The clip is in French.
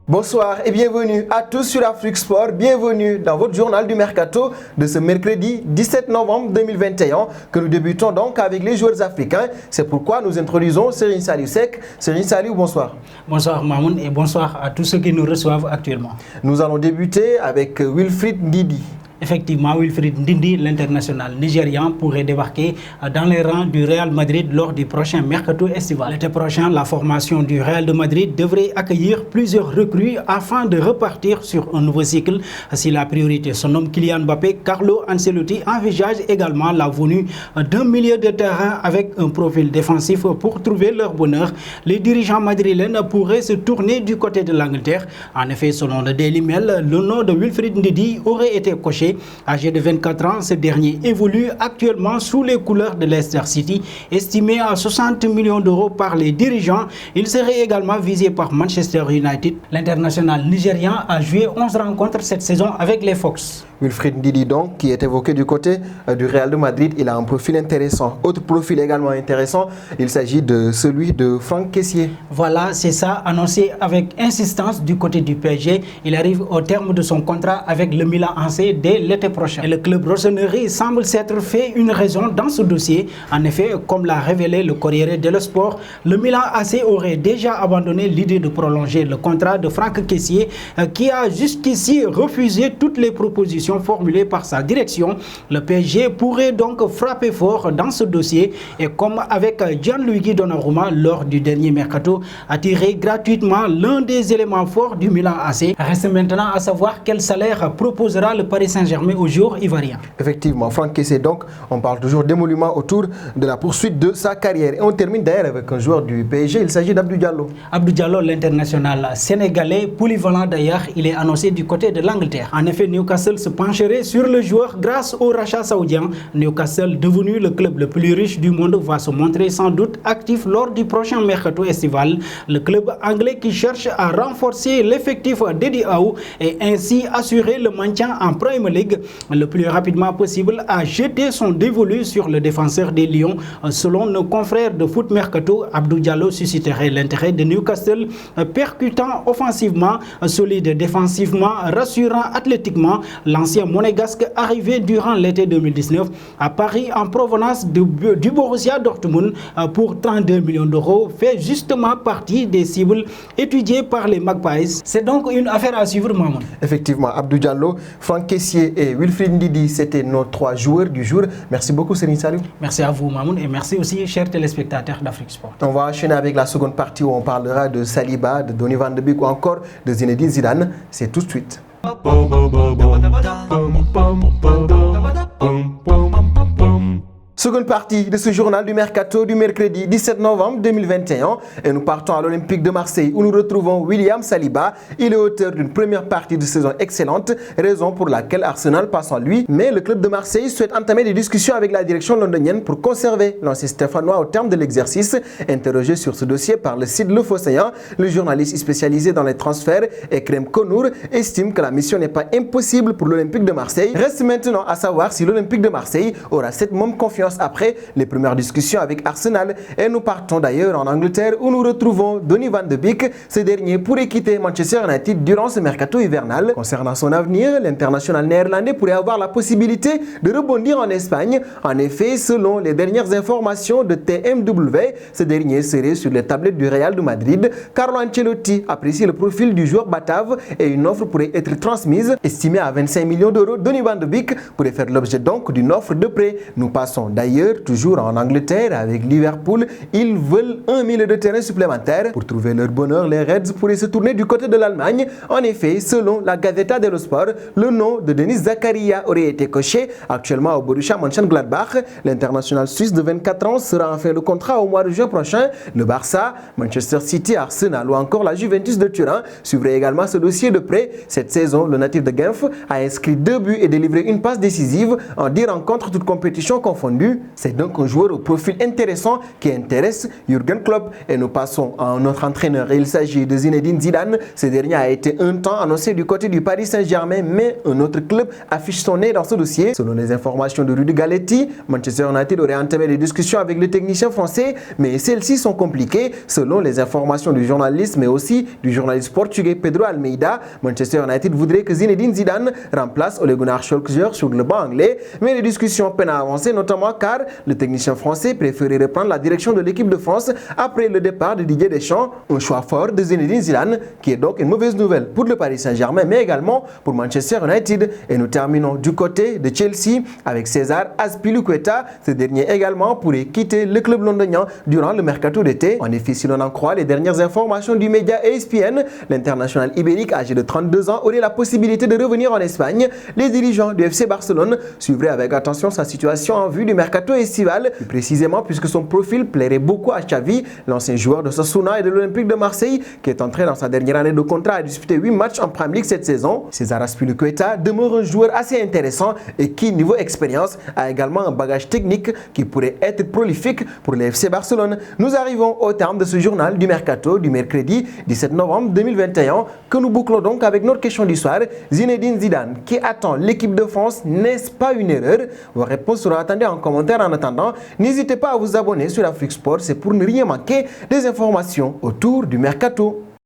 Bonsoir et bienvenue à tous sur Afrique Sport. Bienvenue dans votre journal du Mercato de ce mercredi 17 novembre 2021 que nous débutons donc avec les joueurs africains. C'est pourquoi nous introduisons Serigne Saliou Seck. Serigne Saliou, bonsoir. Bonsoir Mamoun et bonsoir à tous ceux qui nous reçoivent actuellement. Nous allons débuter avec Wilfried Ndidi. Effectivement, Wilfried Ndidi, l'international nigérian, pourrait débarquer dans les rangs du Real Madrid lors du prochain mercato estival. L'été prochain, la formation du Real de Madrid devrait accueillir plusieurs recrues afin de repartir sur un nouveau cycle. Si la priorité se nomme Kylian Mbappé, Carlo Ancelotti envisage également la venue d'un milieu de terrain avec un profil défensif pour trouver leur bonheur. Les dirigeants madrilènes pourraient se tourner du côté de l'Angleterre. En effet, selon le Daily Mail, le nom de Wilfried Ndidi aurait été coché. Âgé de 24 ans, ce dernier évolue actuellement sous les couleurs de Leicester City, estimé à 60 millions d'euros par les dirigeants. Il serait également visé par Manchester United. L'international nigérian a joué 11 rencontres cette saison avec les Fox. Wilfried Ndidi donc, qui est évoqué du côté du Real de Madrid, il a un profil intéressant. Autre profil également intéressant, il s'agit de celui de Franck Kessié. Voilà, c'est ça, annoncé avec insistance du côté du PSG. Il arrive au terme de son contrat avec le Milan AC dès l'été prochain. Et le club rossoneri semble s'être fait une raison dans ce dossier. En effet, comme l'a révélé le Corriere dello Sport, le Milan AC aurait déjà abandonné l'idée de prolonger le contrat de Franck Kessié, qui a jusqu'ici refusé toutes les propositions formulées par sa direction. Le PSG pourrait donc frapper fort dans ce dossier et, comme avec Gianluigi Donnarumma lors du dernier mercato, attirer gratuitement l'un des éléments forts du Milan AC. Reste maintenant à savoir quel salaire proposera le Paris Saint-Germain au jour ivoirien. Effectivement, Franck Kessié donc, on parle toujours d'émoluments autour de la poursuite de sa carrière. Et on termine d'ailleurs avec un joueur du PSG, il s'agit d'Abdou Diallo. Abdou Diallo, l'international sénégalais, polyvalent d'ailleurs, il est annoncé du côté de l'Angleterre. En effet, Newcastle se pencherait sur le joueur grâce au rachat saoudien. Newcastle, devenu le club le plus riche du monde, va se montrer sans doute actif lors du prochain mercato estival. Le club anglais qui cherche à renforcer l'effectif d'Eddie Howe et ainsi assurer le maintien en Premier League le plus rapidement possible, a jeté son dévolu sur le défenseur des Lions. Selon nos confrères de Foot Mercato, Abdou Diallo susciterait l'intérêt de Newcastle, percutant offensivement, solide défensivement, rassurant athlétiquement. L'ancien monégasque, arrivé durant l'été 2019 à Paris en provenance du Borussia Dortmund pour 32 millions d'euros, fait justement partie des cibles étudiées par les Magpies. C'est donc une affaire à suivre, Mamoun. Effectivement, Abdou Diallo, Franck Kessié et Wilfried Ndidi, c'était nos 3 joueurs du jour. Merci beaucoup, Serigne Saliou. Merci à vous, Mamoun, et merci aussi, chers téléspectateurs d'Afrique Sport. On va enchaîner avec la seconde partie où on parlera de Saliba, de Donny van de Beek ou encore de Zinedine Zidane. C'est tout de suite. Seconde partie de ce journal du Mercato du mercredi 17 novembre 2021 et nous partons à l'Olympique de Marseille où nous retrouvons William Saliba. Il est auteur d'une première partie de saison excellente, raison pour laquelle Arsenal passe en lui. Mais le club de Marseille souhaite entamer des discussions avec la direction londonienne pour conserver l'ancien Stéphanois au terme de l'exercice. Interrogé sur ce dossier par le site Le Phocéen, le journaliste spécialisé dans les transferts, Ekrem Konour, estime que la mission n'est pas impossible pour l'Olympique de Marseille. Reste maintenant à savoir si l'Olympique de Marseille aura cette même confiance après les premières discussions avec Arsenal. Et nous partons d'ailleurs en Angleterre où nous retrouvons Donny van de Beek. Ce dernier pourrait quitter Manchester United durant ce mercato hivernal. Concernant son avenir, l'international néerlandais pourrait avoir la possibilité de rebondir en Espagne. En effet, selon les dernières informations de TMW, ce dernier serait sur les tablettes du Real de Madrid. Carlo Ancelotti apprécie le profil du joueur batave et une offre pourrait être transmise. Estimée à 25 millions d'euros, Donny van de Beek pourrait faire l'objet donc d'une offre de prêt. Nous passons d'ailleurs, toujours en Angleterre, avec Liverpool, ils veulent un milieu de terrain supplémentaire. Pour trouver leur bonheur, les Reds pourraient se tourner du côté de l'Allemagne. En effet, selon la Gazzetta dello Sport, le nom de Denis Zakaria aurait été coché. Actuellement au Borussia Mönchengladbach, l'international suisse de 24 ans sera en fin de contrat au mois de juin prochain. Le Barça, Manchester City, Arsenal ou encore la Juventus de Turin suivraient également ce dossier de prêt. Cette saison, le natif de Genf a inscrit 2 buts et délivré une passe décisive en 10 rencontres, toutes compétitions confondues. attendu. C'est donc un joueur au profil intéressant qui intéresse Jürgen Klopp. Et nous passons à un autre entraîneur. Il s'agit de Zinedine Zidane. Ce dernier a été un temps annoncé du côté du Paris Saint-Germain, mais un autre club affiche son nez dans ce dossier. Selon les informations de Rudy Galletti, Manchester United aurait entamé des discussions avec le technicien français, mais celles-ci sont compliquées. Selon les informations du journaliste, mais aussi du journaliste portugais Pedro Almeida, Manchester United voudrait que Zinedine Zidane remplace Ole Gunnar Solskjaer sur le banc anglais, mais les discussions peinent à avancer, notamment car le technicien français préférait reprendre la direction de l'équipe de France après le départ de Didier Deschamps, un choix fort de Zinedine Zidane, qui est donc une mauvaise nouvelle pour le Paris Saint-Germain, mais également pour Manchester United. Et nous terminons du côté de Chelsea avec César Azpilicueta. Ce dernier également pourrait quitter le club londonien durant le mercato d'été. En effet, si l'on en croit les dernières informations du média ESPN, l'international ibérique âgé de 32 ans aurait la possibilité de revenir en Espagne. Les dirigeants du FC Barcelone suivraient avec attention sa situation en vue du mercato estival, plus précisément puisque son profil plairait beaucoup à Xavi, l'ancien joueur de Sasuna et de l'Olympique de Marseille, qui est entré dans sa dernière année de contrat et a disputé 8 matchs en Premier League cette saison. César Azpilicueta demeure un joueur assez intéressant et qui, niveau expérience, a également un bagage technique qui pourrait être prolifique pour le FC Barcelone. Nous arrivons au terme de ce journal du mercato du mercredi 17 novembre 2021 que nous bouclons donc avec notre question du soir. Zinedine Zidane qui attend l'équipe de France, n'est-ce pas une erreur? Vos réponses seront attendues en commentaire. En attendant, n'hésitez pas à vous abonner sur Afrique Sport, c'est pour ne rien manquer des informations autour du mercato.